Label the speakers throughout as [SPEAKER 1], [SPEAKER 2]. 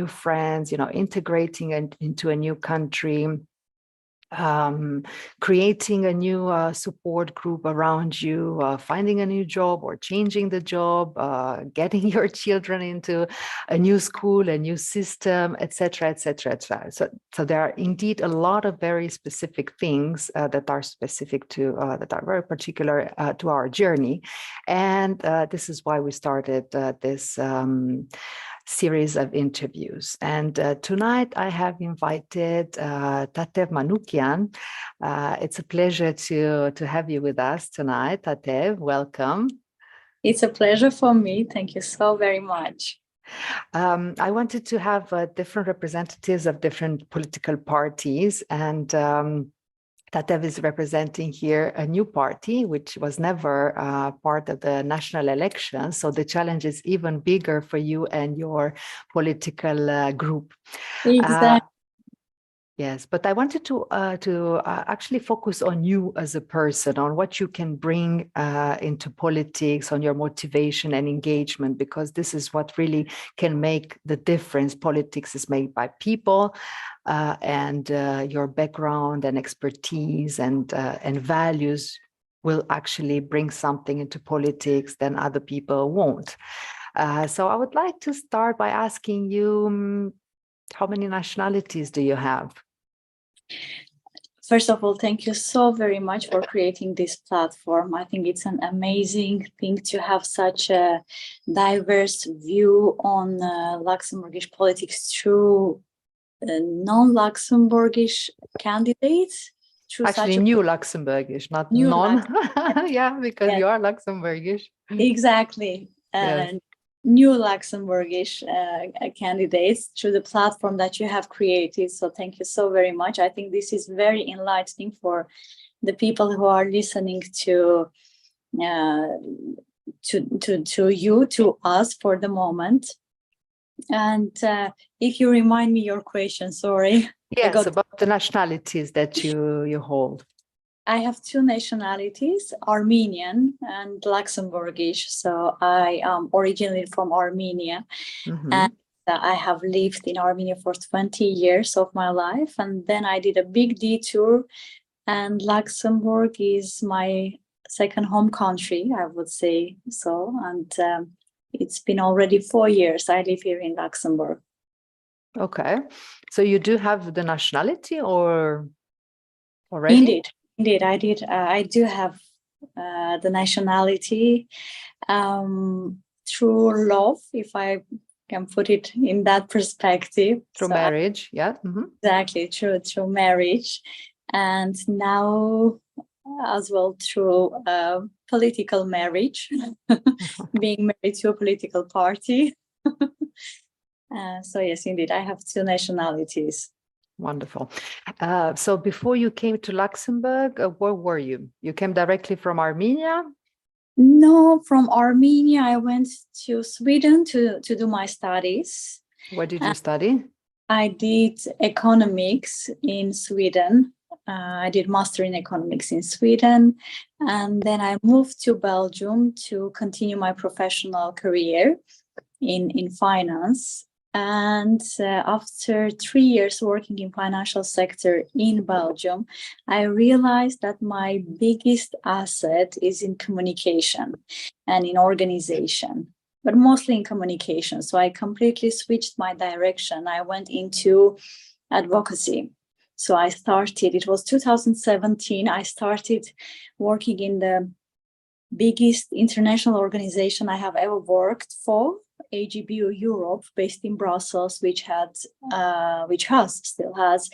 [SPEAKER 1] new friends, integrating into a new country, creating a new support group around you, finding a new job or changing the job, getting your children into a new school, a new system, etc., etc., etc. So there are indeed a lot of very specific things that are specific to that are very particular to our journey, and this is why we started this series of interviews. And tonight I have invited Tatev Manukyan. It's a pleasure to have you with us tonight, Tatev. Welcome.
[SPEAKER 2] It's a pleasure for me. Thank you so very much.
[SPEAKER 1] I wanted to have different representatives of different political parties, and Tatev is representing here a new party, which was never part of the national election. So the challenge is even bigger for you and your political group.
[SPEAKER 2] Exactly.
[SPEAKER 1] Yes, but I wanted to actually focus on you as a person, on what you can bring into politics, on your motivation and engagement, because this is what really can make the difference. Politics is made by people, and your background and expertise and values will actually bring something into politics that other people won't. So I would like to start by asking you, how many nationalities do you have?
[SPEAKER 2] First of all, thank you so very much for creating this platform. I think it's an amazing thing to have such a diverse view on Luxembourgish politics through non-Luxembourgish candidates.
[SPEAKER 1] Actually, new Luxembourgish, not
[SPEAKER 2] new
[SPEAKER 1] non. Yeah, because you are Luxembourgish.
[SPEAKER 2] Exactly.
[SPEAKER 1] Yes.
[SPEAKER 2] New Luxembourgish candidates through the platform that you have created. So thank you so very much. I think this is very enlightening for the people who are listening to you, to us for the moment. And if you remind me your question, sorry.
[SPEAKER 1] Yes, about the nationalities that you hold.
[SPEAKER 2] I have two nationalities, Armenian and Luxembourgish. So I am originally from Armenia, and I have lived in Armenia for 20 years of my life. And then I did a big detour, and Luxembourg is my second home country, I would say so. And it's been already 4 years I live here in Luxembourg.
[SPEAKER 1] Okay. So you do have the nationality or already?
[SPEAKER 2] Indeed, I did. I do have the nationality through love, if I can put it in that perspective.
[SPEAKER 1] Through marriage, yeah.
[SPEAKER 2] Exactly, through marriage. And now as well through political marriage, being married to a political party. So yes, indeed, I have two nationalities.
[SPEAKER 1] Wonderful. So before you came to Luxembourg, where were you? You came directly from Armenia?
[SPEAKER 2] No, from Armenia, I went to Sweden to do my studies.
[SPEAKER 1] Where did you study?
[SPEAKER 2] I did economics in Sweden. I did master in economics in Sweden. And then I moved to Belgium to continue my professional career in finance. And after 3 years working in financial sector in Belgium, I realized that my biggest asset is in communication and in organization, but mostly in communication. So I completely switched my direction. I went into advocacy. So I started, it was 2017, I started working in the biggest international organization I have ever worked for, AGBU Europe, based in Brussels, which still has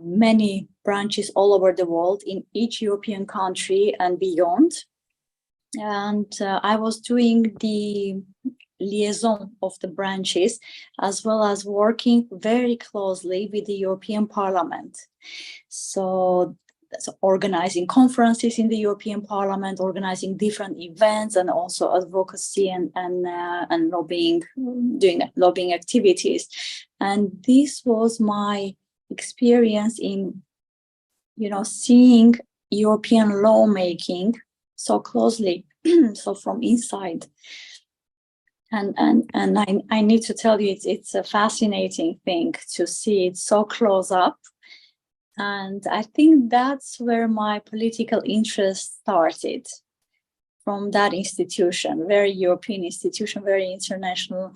[SPEAKER 2] many branches all over the world in each European country and beyond. And I was doing the liaison of the branches, as well as working very closely with the European Parliament. So organizing conferences in the European Parliament, organizing different events, and also advocacy and lobbying, doing lobbying activities. And this was my experience in, seeing European lawmaking so closely, so from inside. And I need to tell you, it's a fascinating thing to see it so close up. And I think that's where my political interest started, from that institution, very European institution, very international,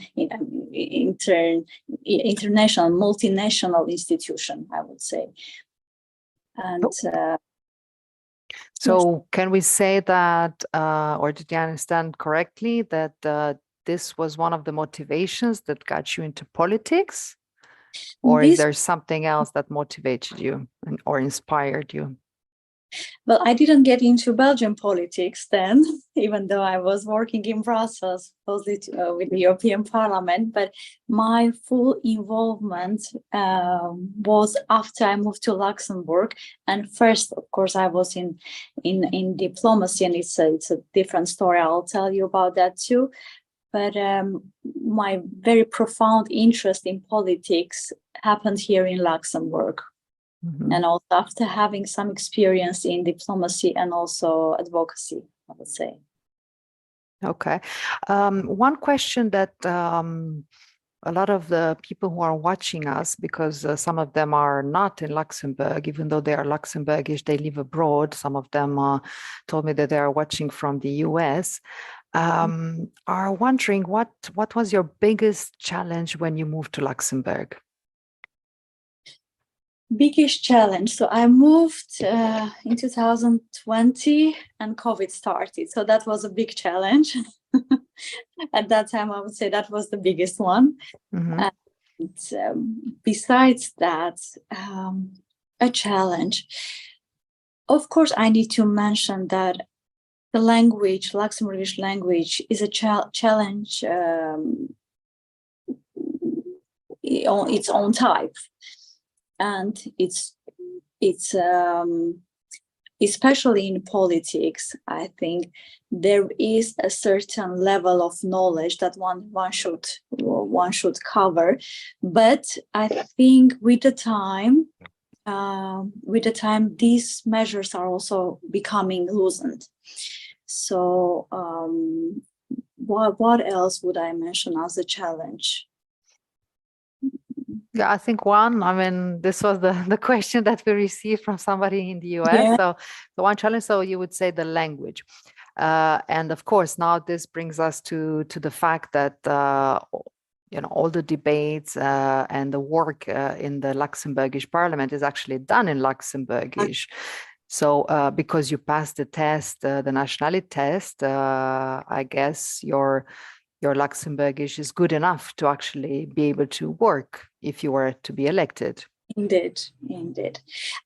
[SPEAKER 2] international, multinational institution, I would say. And
[SPEAKER 1] so can we say that, or did I understand correctly, that this was one of the motivations that got you into politics? Or is there something else that motivated you or inspired you?
[SPEAKER 2] Well, I didn't get into Belgian politics then, even though I was working in Brussels closely with the European Parliament. But my full involvement was after I moved to Luxembourg. And first, of course, I was in diplomacy, and it's a different story. I'll tell you about that too. But my very profound interest in politics happened here in Luxembourg. Mm-hmm. And also after having some experience in diplomacy and also advocacy, I would say.
[SPEAKER 1] Okay. One question that a lot of the people who are watching us, because some of them are not in Luxembourg, even though they are Luxembourgish, they live abroad. Some of them told me that they are watching from the US. Are wondering what was your biggest challenge when you moved to Luxembourg?
[SPEAKER 2] Biggest challenge. So I moved in 2020 and COVID started. So that was a big challenge. At that time, I would say that was the biggest one. Mm-hmm. And besides that, a challenge. Of course, I need to mention that the language, Luxembourgish language, is a challenge on its own type. And it's especially in politics, I think there is a certain level of knowledge that one should cover. But I think with the time, these measures are also becoming loosened. So what else would I mention as a challenge?
[SPEAKER 1] Yeah, I think this was the question that we received from somebody in the US. Yeah. So the one challenge, so you would say the language. And of course, now this brings us to the fact that, all the debates and the work in the Luxembourgish parliament is actually done in Luxembourgish. So because you passed the test, the nationality test, I guess your Luxembourgish is good enough to actually be able to work if you were to be elected.
[SPEAKER 2] Indeed.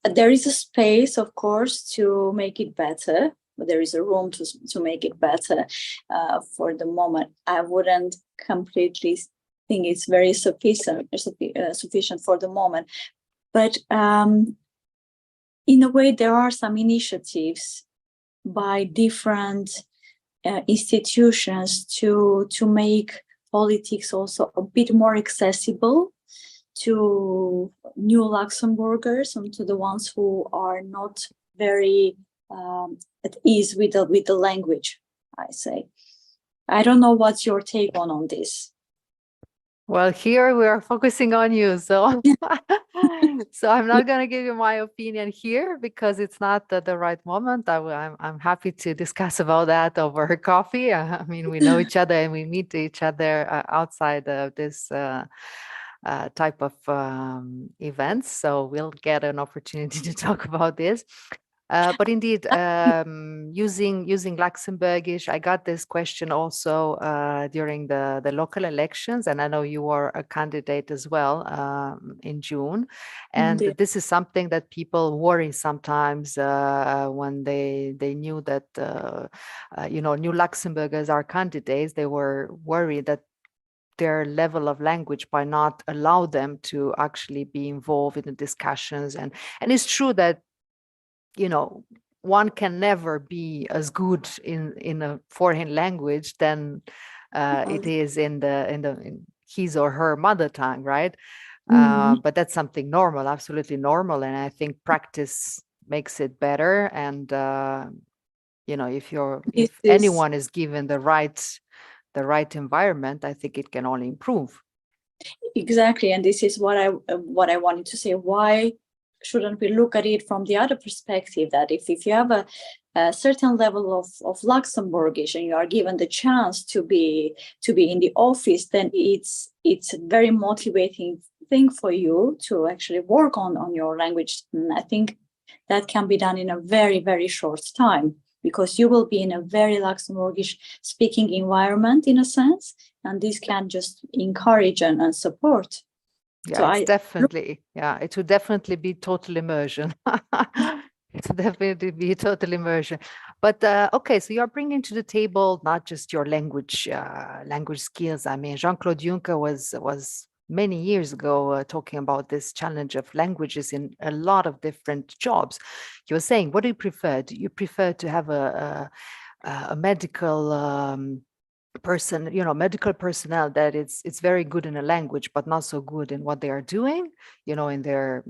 [SPEAKER 2] There is a space, of course, to make it better, but there is a room to make it better. For the moment, I wouldn't completely think it's very sufficient for the moment. But in a way, there are some initiatives by different institutions to make politics also a bit more accessible to new Luxembourgers and to the ones who are not very at ease with the language, I say. I don't know what's your take on this.
[SPEAKER 1] Well, here we are focusing on you, so so I'm not going to give you my opinion here because it's not the right moment. I'm happy to discuss about that over coffee. I mean, we know each other and we meet each other outside of this type of events, so we'll get an opportunity to talk about this. But indeed, using Luxembourgish, I got this question also during the local elections, and I know you were a candidate as well in June. And Indeed. This is something that people worry sometimes when they knew that new Luxembourgers are candidates. They were worried that their level of language might not allow them to actually be involved in the discussions, and it's true that one can never be as good in a foreign language than it is in his or her mother tongue, right? Mm-hmm. But that's something normal, absolutely normal, and I think practice makes it better. And if anyone is given the right the right environment, I think it can only improve.
[SPEAKER 2] Exactly, and this is what I wanted to say. Why shouldn't we look at it from the other perspective, that if you have a certain level of Luxembourgish and you are given the chance to be in the office, then it's a very motivating thing for you to actually work on your language. And I think that can be done in a very, very short time, because you will be in a very Luxembourgish speaking environment in a sense, and this can just encourage and support.
[SPEAKER 1] Yeah,
[SPEAKER 2] So
[SPEAKER 1] it would definitely be total immersion. It would definitely be total immersion. But okay, so you're bringing to the table not just your language skills. I mean, Jean-Claude Juncker was many years ago talking about this challenge of languages in a lot of different jobs. You were saying, what do you prefer? Do you prefer to have a medical medical personnel that it's very good in a language but not so good in what they are doing, in their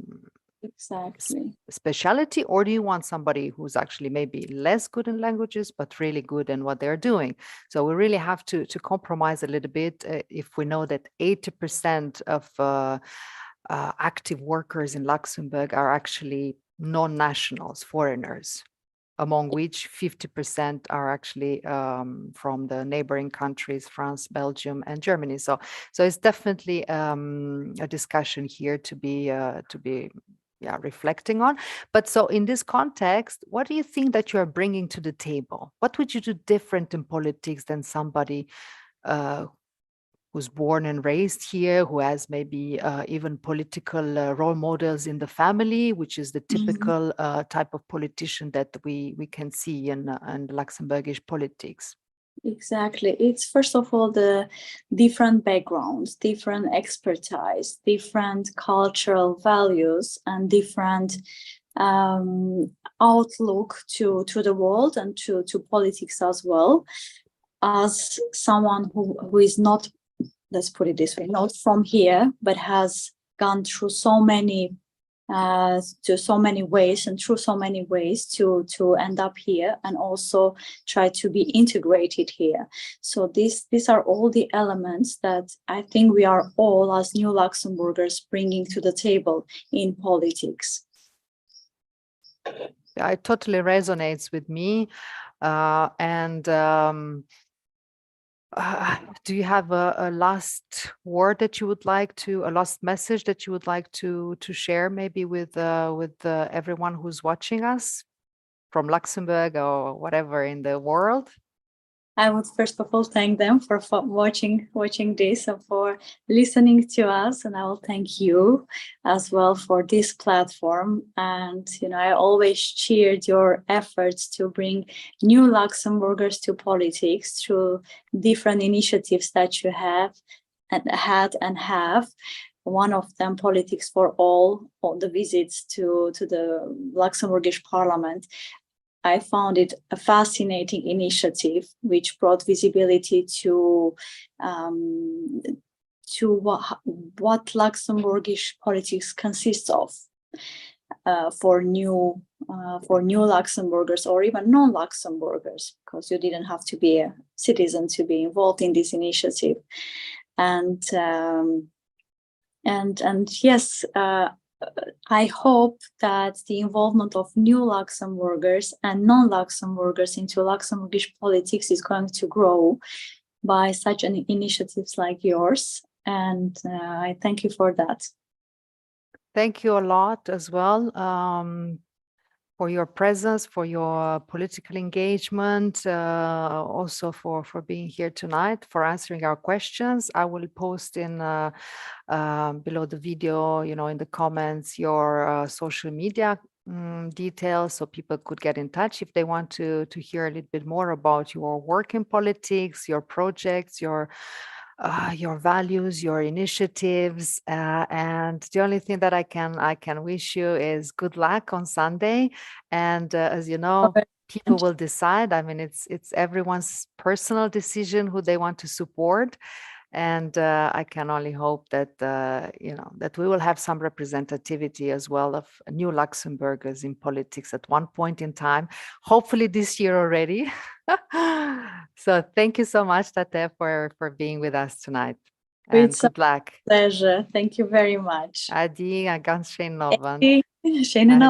[SPEAKER 2] exactly
[SPEAKER 1] specialty? Or do you want somebody who's actually maybe less good in languages but really good in what they're doing? So we really have to compromise a little bit if we know that 80% of active workers in Luxembourg are actually non-nationals, foreigners, among which 50% are actually from the neighboring countries, France, Belgium, and Germany. So it's definitely a discussion here to be reflecting on. But so in this context, what do you think that you are bringing to the table? What would you do different in politics than somebody who's born and raised here, who has maybe even political role models in the family, which is the typical type of politician that we can see in Luxembourgish politics?
[SPEAKER 2] Exactly. It's first of all the different backgrounds, different expertise, different cultural values, and different outlook to the world and to politics as well. As someone who is not, let's put it this way, not from here, but has gone through so many ways and through so many ways to end up here, and also try to be integrated here. So these are all the elements that I think we are all, as new Luxembourgers, bringing to the table in politics.
[SPEAKER 1] It totally resonates with me. Do you have a last word that you would like to, a last message that you would like to share, maybe with everyone who's watching us from Luxembourg or whatever in the world?
[SPEAKER 2] I would first of all thank them for watching this and for listening to us, and I will thank you as well for this platform. And I always cheered your efforts to bring new Luxembourgers to politics through different initiatives that you have and had and have. One of them, Politics for All the visits to the Luxembourgish Parliament. I found it a fascinating initiative, which brought visibility to what Luxembourgish politics consists of for new Luxembourgers or even non-Luxembourgers, because you didn't have to be a citizen to be involved in this initiative. And yes. I hope that the involvement of new Luxembourgers and non-Luxembourgers into Luxembourgish politics is going to grow by such an initiatives like yours. And I thank you for that.
[SPEAKER 1] Thank you a lot as well for your presence, for your political engagement, also for being here tonight, for answering our questions. I will post in below the video, in the comments, your social media details, so people could get in touch if they want to hear a little bit more about your work in politics, your projects, your values, your initiatives, and the only thing that I can wish you is good luck on Sunday. And as you know, people will decide. I mean, it's everyone's personal decision who they want to support. And I can only hope that, that we will have some representativity as well of new Luxembourgers in politics at one point in time, hopefully this year already. So thank you so much, Tatev, for being with us tonight. And
[SPEAKER 2] With
[SPEAKER 1] good luck.
[SPEAKER 2] pleasure. Thank you very much.
[SPEAKER 1] Adi, a ganz schönen Abend.
[SPEAKER 2] Schönen Abend.